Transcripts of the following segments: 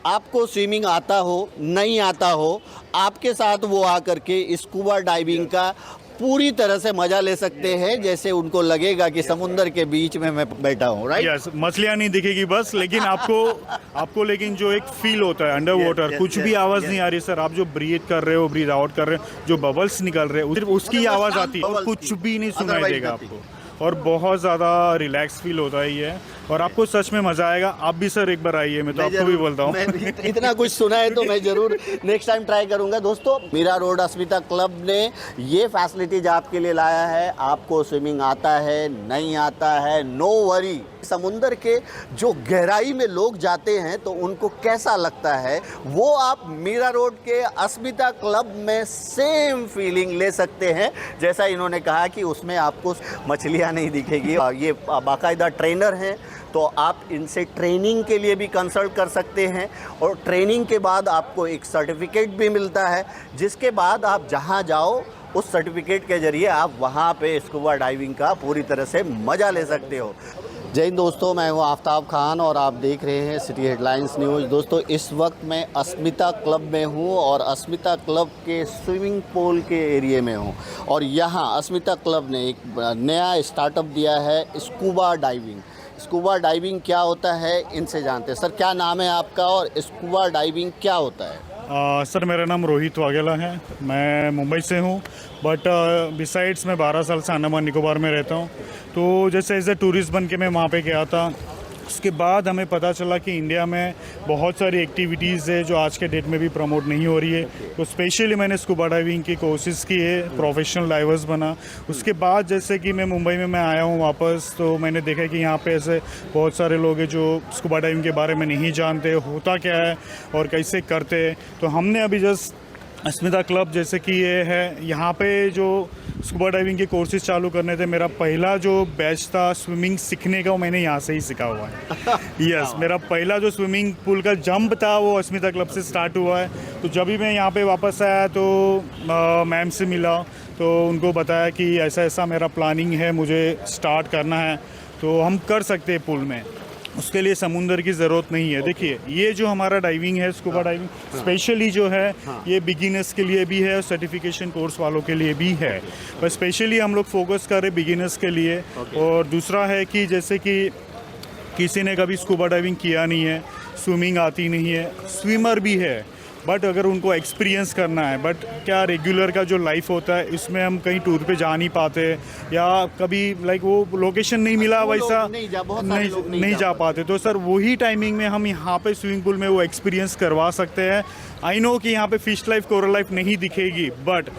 आपको स्विमिंग आता हो नहीं आता हो, आपके साथ वो आकर के स्कूबा डाइविंग का पूरी तरह से मजा ले सकते हैं, जैसे उनको लगेगा कि समुद्र के बीच में मैं बैठा हूँ, राइट? यस, मछलियाँ नहीं दिखेगी बस, लेकिन आपको लेकिन जो एक फील होता है अंडर वाटर, yes, कुछ भी yes, आवाज़ yes. नहीं आ रही सर। आप जो ब्रीथ कर रहे हो, ब्रीथ आउट कर रहे हो, जो बबल्स निकल रहे हैं सिर्फ उसकी आवाज़ आती है और कुछ भी नहीं सुनाई Otherwise देगा nothing. आपको, और बहुत ज़्यादा रिलैक्स फील होता है ये, और आपको सच में मज़ा आएगा। आप भी सर एक बार आइए, मैं तो आपको भी बोलता हूँ। मैं इतना कुछ सुना है तो मैं जरूर नेक्स्ट टाइम ट्राई करूंगा। दोस्तों, मीरा रोड अस्मिता क्लब ने ये फैसिलिटीज आपके लिए लाया है। आपको स्विमिंग आता है नहीं आता है, नो वरी। समुंदर के जो गहराई में लोग जाते हैं तो उनको कैसा लगता है, वो आप मीरा रोड के अस्मिता क्लब में सेम फीलिंग ले सकते हैं। जैसा इन्होंने कहा कि उसमें आपको मछलियाँ नहीं दिखेगी, ये बाकायदा ट्रेनर हैं, तो आप इनसे ट्रेनिंग के लिए भी कंसल्ट कर सकते हैं, और ट्रेनिंग के बाद आपको एक सर्टिफिकेट भी मिलता है, जिसके बाद आप जहां जाओ उस सर्टिफिकेट के जरिए आप वहां पे स्कूबा डाइविंग का पूरी तरह से मज़ा ले सकते हो। जय हिंद दोस्तों, मैं हूं आफ्ताब खान और आप देख रहे हैं सिटी हेडलाइंस न्यूज़। दोस्तों, इस वक्त मैं अस्मिता क्लब में हूं और अस्मिता क्लब के स्विमिंग पूल के एरिया में हूं, और यहां अस्मिता क्लब ने एक नया स्टार्टअप दिया है, स्कूबा डाइविंग। स्कूबा डाइविंग क्या होता है, इनसे जानते हैं। सर, क्या नाम है आपका और स्कूबा डाइविंग क्या होता है? सर, मेरा नाम रोहित वाघेला है, मैं मुंबई से हूँ, बट बिसाइड्स मैं 12 साल से अंडमान निकोबार में रहता हूँ। तो जैसे एज ए टूरिस्ट बन के मैं वहाँ पे गया था, उसके बाद हमें पता चला कि इंडिया में बहुत सारी एक्टिविटीज़ है जो आज के डेट में भी प्रमोट नहीं हो रही है। तो स्पेशली मैंने स्कूबा डाइविंग की कोशिश की है, प्रोफेशनल डाइवर्स बना। उसके बाद जैसे कि मैं मुंबई में मैं आया हूँ वापस, तो मैंने देखा कि यहाँ पे ऐसे बहुत सारे लोग हैं जो स्कूबा डाइविंग के बारे में नहीं जानते, होता क्या है और कैसे करते हैं। तो हमने अभी जस्ट अस्मिता क्लब जैसे कि ये है, यहाँ पे जो स्कूबा डाइविंग के कोर्सेज चालू करने थे, मेरा पहला जो बैच था स्विमिंग सीखने का, वो मैंने यहाँ से ही सीखा हुआ है। यस, मेरा पहला जो स्विमिंग पूल का जंप था वो अस्मिता क्लब से स्टार्ट हुआ है। तो जब भी मैं यहाँ पे वापस आया तो मैम से मिला, तो उनको बताया कि ऐसा ऐसा मेरा प्लानिंग है, मुझे स्टार्ट करना है, तो हम कर सकते हैं पूल में, उसके लिए समुंदर की ज़रूरत नहीं है। देखिए, ये जो हमारा डाइविंग है, स्कूबा डाइविंग स्पेशली जो है, ये बिगिनर्स के लिए भी है और सर्टिफिकेशन कोर्स वालों के लिए भी है, पर स्पेशली हम लोग फोकस कर रहे बिगिनर्स के लिए। और दूसरा है कि जैसे कि किसी ने कभी स्कूबा डाइविंग किया नहीं है, स्विमिंग आती नहीं है, स्विमर भी है, बट अगर उनको एक्सपीरियंस करना है, बट क्या रेगुलर का जो लाइफ होता है इसमें हम कहीं टूर पे जा नहीं पाते, या कभी लाइक वो लोकेशन नहीं मिला वैसा नहीं जा पाते, तो सर वही टाइमिंग में हम यहाँ पे स्विमिंग पूल में वो एक्सपीरियंस करवा सकते हैं। आई नो कि यहाँ पे फिश लाइफ, कोरल लाइफ नहीं दिखेगी, बट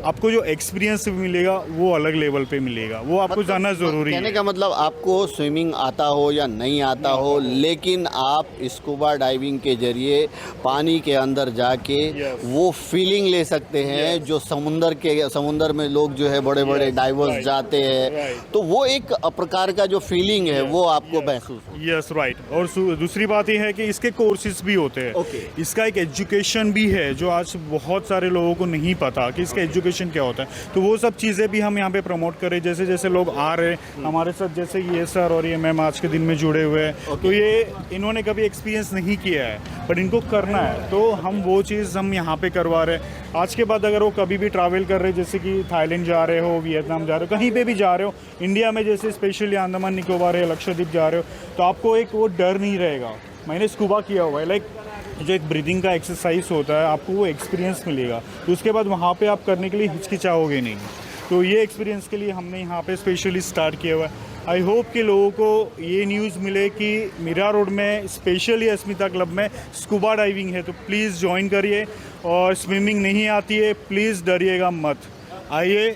आपको जो एक्सपीरियंस मिलेगा वो अलग लेवल पे मिलेगा, वो आपको जानना ज़रूरी है। कहने का मतलब, आपको स्विमिंग आता हो या नहीं आता हो, लेकिन आप स्कूबा डाइविंग के जरिए पानी के अंदर जाके वो फीलिंग ले सकते हैं जो समुंदर में लोग जो है बड़े बड़े डाइवर्स जाते हैं, तो वो एक प्रकार का जो फीलिंग है वो आपको महसूस हो। Yes, right. और दूसरी बात ये है कि इसके कोर्सेज भी होते हैं, इसका एक एजुकेशन भी है जो आज बहुत सारे लोगों को नहीं पता कि इसका एजुकेशन क्या होता है। तो वो सब चीज़ें भी हम यहाँ पे प्रमोट करें, जैसे जैसे लोग आ रहे हैं हमारे साथ, जैसे ये सर और ये मैम आज के दिन में जुड़े हुए हैं, तो ये इन्होंने कभी एक्सपीरियंस नहीं किया है बट इनको करना है, तो हम वो चीज़ हम यहाँ पे करवा रहे हैं। आज के बाद अगर वो कभी भी ट्रैवल कर रहे हैं, जैसे कि थाईलैंड जा रहे हो, वियतनाम जा रहे हो, कहीं पे भी जा रहे हो इंडिया में, जैसे स्पेशली अंडमान निकोबार है, लक्षद्वीप जा रहे हो, तो आपको एक वो डर नहीं रहेगा। मैंने स्कूबा किया हुआ है, लाइक जो एक ब्रीदिंग का एक्सरसाइज होता है, आपको वो एक्सपीरियंस मिलेगा, तो उसके बाद वहाँ पे आप करने के लिए हिचकिचाओगे नहीं। तो ये एक्सपीरियंस के लिए हमने यहाँ पे स्पेशली स्टार्ट किया हुआ है। आई होप कि लोगों को ये न्यूज़ मिले कि मीरा रोड में स्पेशली अस्मिता क्लब में स्कूबा डाइविंग है, तो प्लीज़ ज्वाइन करिए। और स्विमिंग नहीं आती है, प्लीज़ डरिएगा मत, आइए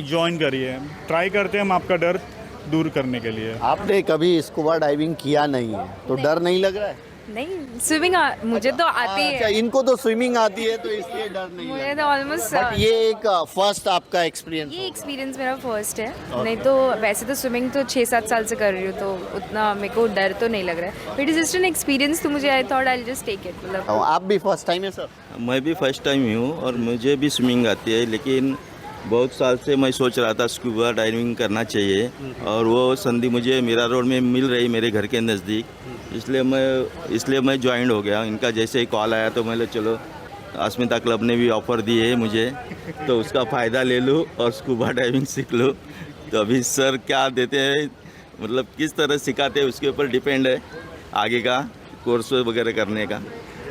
ज्वाइन करिए, ट्राई करते हैं हम आपका डर दूर करने के लिए। आपने कभी स्कूबा डाइविंग किया नहीं है तो डर नहीं लग रहा है? नहीं, स्विमिंग मुझे तो आती है। अच्छा, इनको तो स्विमिंग आती है तो इसलिए डर नहीं मुझे लग तो ऑलमोस्ट रहा। बट ये एक फर्स्ट आपका एक्सपीरियंस ये एक्सपीरियंस मेरा फर्स्ट है। नहीं तो वैसे तो स्विमिंग तो 6-7 साल से कर रही हूँ, तो उतना मेरे को डर तो नहीं लग रहा है, it is just an experience, तो मुझे I thought I just take it. मतलब आप भी फर्स्ट टाइम है सर? मैं भी फर्स्ट टाइम ही हूँ और मुझे भी स्विमिंग आती है, लेकिन बहुत साल से मैं सोच रहा था स्कूबा डाइविंग करना चाहिए और वो संधि मुझे मीरा रोड में मिल रही मेरे घर के नज़दीक, इसलिए मैं ज्वाइन हो गया। इनका जैसे ही कॉल आया तो मैं चलो अस्मिता क्लब ने भी ऑफ़र दी है मुझे, तो उसका फ़ायदा ले लूँ और स्कूबा डाइविंग सीख लूँ। तो अभी सर क्या देते हैं, मतलब किस तरह सिखाते हैं उसके ऊपर डिपेंड है आगे का कोर्स वगैरह करने का।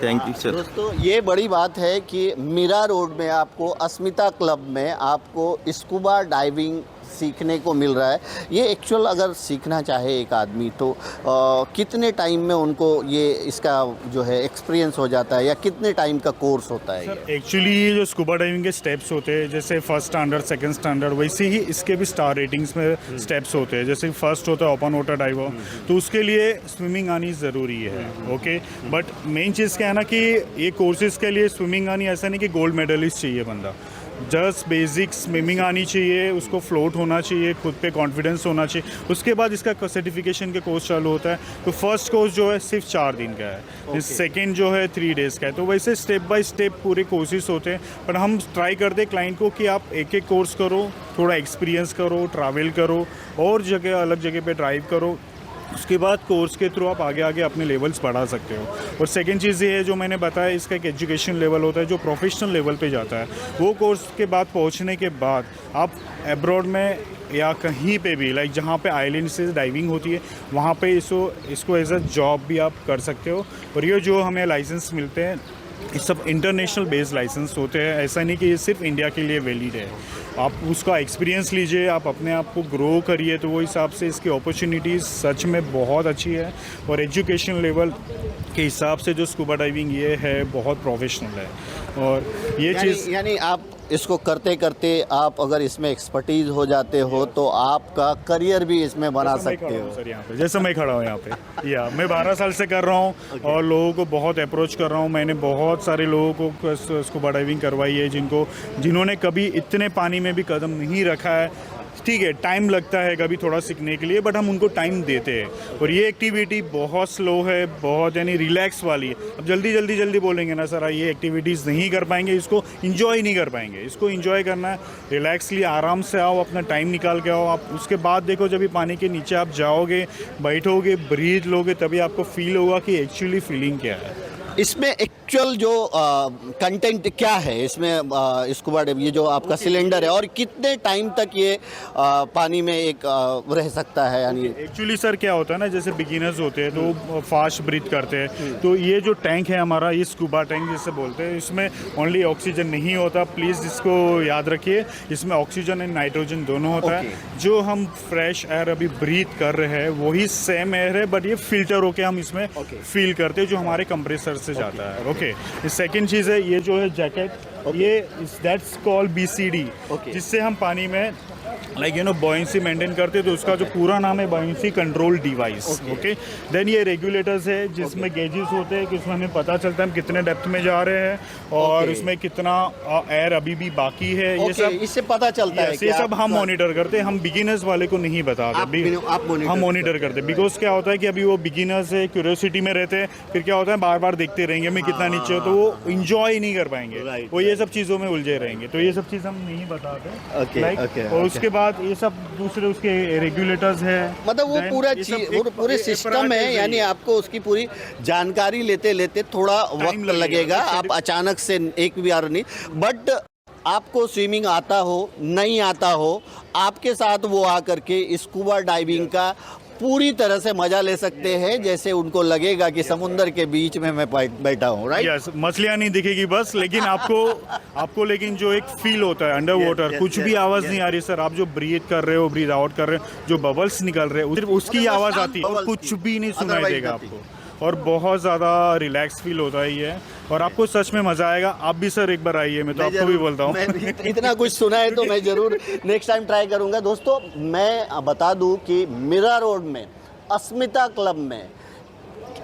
Thank you sir. दोस्तों ये बड़ी बात है कि मीरा रोड में आपको अस्मिता क्लब में आपको स्कूबा डाइविंग सीखने को मिल रहा है। ये एक्चुअल अगर सीखना चाहे एक आदमी तो कितने टाइम में उनको ये इसका जो है एक्सपीरियंस हो जाता है या कितने टाइम का कोर्स होता है? सर एक्चुअली ये जो स्कूबा डाइविंग के स्टेप्स होते हैं, जैसे फर्स्ट स्टैंडर्ड सेकंड स्टैंडर्ड, वैसे ही इसके भी स्टार रेटिंग्स में स्टेप्स होते हैं। जैसे फर्स्ट होता है ओपन वाटर डाइवर, तो उसके लिए स्विमिंग आनी ज़रूरी है। ओके, बट मेन चीज़ क्या है ना कि ये कोर्सेज़ के लिए स्विमिंग आनी ऐसा नहीं कि गोल्ड मेडलिस्ट चाहिए बंदा, जस्ट बेसिक स्विमिंग आनी चाहिए, उसको फ्लोट होना चाहिए, खुद पे कॉन्फिडेंस होना चाहिए। उसके बाद इसका सर्टिफिकेशन के कोर्स चालू होता है। तो फर्स्ट कोर्स जो है सिर्फ 4 दिन का है, सेकेंड जो है 3 डेज़ का है। तो वैसे स्टेप बाय स्टेप पूरे कोर्सेज होते हैं, पर हम ट्राई करते हैं क्लाइंट को कि आप एक एक कोर्स करो, थोड़ा एक्सपीरियंस करो, ट्रैवल करो और जगह अलग जगह पे ड्राइव करो। उसके बाद कोर्स के थ्रू आप आगे आगे अपने लेवल्स बढ़ा सकते हो। और सेकंड चीज़ ये है जो मैंने बताया, इसका एक एजुकेशन लेवल होता है जो प्रोफेशनल लेवल पे जाता है। वो कोर्स के बाद पहुंचने के बाद आप अब्रॉड में या कहीं पे भी लाइक जहाँ पे आइलैंड से डाइविंग होती है वहाँ पे इसको एज अ जॉब भी आप कर सकते हो। और ये जो हमें लाइसेंस मिलते हैं ये सब इंटरनेशनल बेस्ड लाइसेंस होते हैं। ऐसा नहीं कि ये सिर्फ इंडिया के लिए वैलिड है। आप उसका एक्सपीरियंस लीजिए, आप अपने आप को ग्रो करिए, तो वो हिसाब से इसकी अपॉर्चुनिटीज़ सच में बहुत अच्छी है। और एजुकेशन लेवल के हिसाब से जो स्कूबा डाइविंग ये है बहुत प्रोफेशनल है। और ये चीज़ यानी आप इसको करते करते आप अगर इसमें एक्सपर्टीज हो जाते हो तो आपका करियर भी इसमें बना सकते हो। सर यहाँ पे जैसे मैं खड़ा हूँ यहाँ पे, या मैं 12 साल से कर रहा हूँ और लोगों को बहुत अप्रोच कर रहा हूँ। मैंने बहुत सारे लोगों को स्कूबा डाइविंग करवाई है जिन्होंने कभी इतने पानी में भी कदम नहीं रखा है। ठीक है, टाइम लगता है कभी थोड़ा सीखने के लिए, बट हम उनको टाइम देते हैं। और ये एक्टिविटी बहुत स्लो है, बहुत यानी रिलैक्स वाली है। अब जल्दी बोलेंगे ना सर ये एक्टिविटीज़ नहीं कर पाएंगे, इसको इंजॉय नहीं कर पाएंगे। इसको इंजॉय करना है, रिलैक्सली आराम से आओ, अपना टाइम निकाल के आओ। आप उसके बाद देखो जब भी पानी के नीचे आप जाओगे, बैठोगे, ब्रीथ लोगे, तभी आपको फील होगा कि एक्चुअली फीलिंग क्या है। इसमें एक्चुअल जो कंटेंट क्या है इसमें स्कूबा डाइव, ये जो आपका सिलेंडर है और कितने टाइम तक ये पानी में एक रह सकता है? यानी एक्चुअली सर क्या होता है ना, जैसे बिगिनर्स होते हैं तो फास्ट ब्रीथ करते हैं। तो ये जो टैंक है हमारा, ये स्कूबा टैंक जिसे बोलते हैं, इसमें ओनली ऑक्सीजन नहीं होता, प्लीज़ इसको याद रखिए। इसमें ऑक्सीजन एंड नाइट्रोजन दोनों होता है। जो हम फ्रेश एयर अभी ब्रीथ कर रहे हैं वही सेम एयर है, बट ये फिल्टर होके हम इसमें फील करते हैं जो हमारे कंप्रेसर से जाता है। ओके, सेकंड चीज़ है ये जो है जैकेट, ये दैट्स कॉल्ड BCD, जिससे हम पानी में लाइक बॉयंसी मेंटेन करते हैं। तो उसका जो पूरा नाम है buoyancy control device. Okay, then ये रेगुलेटर्स है जिसमें गेजेस होते हैं कि उसमें हमें पता चलता है हम कितने डेप्थ में जा रहे हैं और उसमें कितना एयर अभी भी बाकी है। ये सब इससे पता चलता है। ये सब हम मॉनिटर करते हैं। हम बिगिनर्स वाले को नहीं बताते, हम मॉनिटर करते हैं। बिकॉज क्या होता है कि अभी वो बिगिनर्स है, क्यूरियोसिटी में रहते हैं, फिर क्या होता है बार बार देखते रहेंगे मैं कितना नीचे हो, तो वो इंजॉय नहीं कर पाएंगे, वो ये सब चीज़ों में उलझे रहेंगे। तो ये सब चीज़ हम नहीं बताते। और उसके बाद ये सब दूसरे उसके रेगुलेटर्स है, मतलब वो पूरे सिस्टम है। यानी आपको उसकी पूरी जानकारी लेते लेते थोड़ा वक्त लगेगा। आप अचानक से एक भी बार नहीं, बट आपको स्विमिंग आता हो नहीं आता हो, आपके साथ वो आकर के स्कूबा डाइविंग का पूरी तरह से मजा ले सकते हैं, जैसे उनको लगेगा कि समुद्र के बीच में मैं बैठा हूँ। राइट, यस, मछलियाँ नहीं दिखेगी बस, लेकिन आपको लेकिन जो एक फील होता है अंडर वाटर, कुछ भी आवाज़ नहीं आ रही सर। आप जो ब्रीथ कर रहे हो, ब्रीथ आउट कर रहे हो, जो बबल्स निकल रहे हो, सिर्फ उसकी आवाज़ आती है और कुछ भी नहीं सुनाई देगा आपको। और बहुत ज़्यादा रिलैक्स फील होता है ये, और आपको सच में मज़ा आएगा। आप भी सर एक बार आइए, मैं तो आपको भी बोलता हूँ। इतना कुछ सुना है तो मैं ज़रूर नेक्स्ट टाइम ट्राई करूँगा। दोस्तों मैं बता दूँ कि मीरा रोड में अस्मिता क्लब में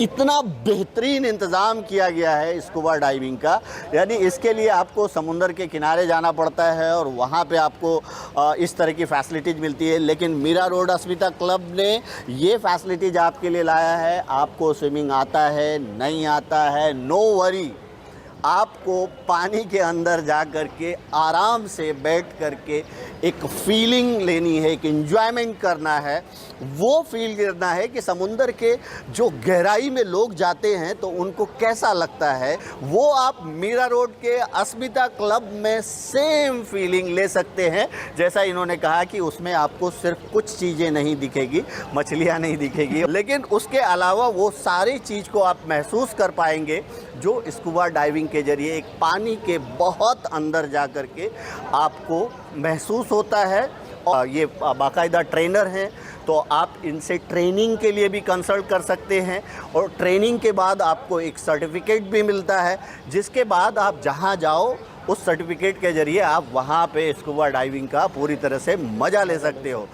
इतना बेहतरीन इंतज़ाम किया गया है स्कूबा डाइविंग का। यानी इसके लिए आपको समुंदर के किनारे जाना पड़ता है और वहाँ पे आपको इस तरह की फैसिलिटीज़ मिलती है, लेकिन मीरा रोड अस्मिता क्लब ने ये फैसिलिटीज़ आपके लिए लाया है। आपको स्विमिंग आता है नहीं आता है, नो वरी, आपको पानी के अंदर जा कर के आराम से बैठ कर के एक फीलिंग लेनी है, एक एंजॉयमेंट करना है। वो फील करना है कि समुंदर के जो गहराई में लोग जाते हैं तो उनको कैसा लगता है। वो आप मीरा रोड के अस्मिता क्लब में सेम फीलिंग ले सकते हैं। जैसा इन्होंने कहा कि उसमें आपको सिर्फ कुछ चीज़ें नहीं दिखेगी, मछलियाँ नहीं दिखेगी, लेकिन उसके अलावा वो सारी चीज़ को आप महसूस कर पाएंगे जो स्कूबा डाइविंग के ज़रिए एक पानी के बहुत अंदर जा कर के आपको महसूस होता है। और ये बाकायदा ट्रेनर हैं, तो आप इनसे ट्रेनिंग के लिए भी कंसल्ट कर सकते हैं और ट्रेनिंग के बाद आपको एक सर्टिफिकेट भी मिलता है, जिसके बाद आप जहां जाओ उस सर्टिफिकेट के ज़रिए आप वहां पे स्कूबा डाइविंग का पूरी तरह से मज़ा ले सकते हो।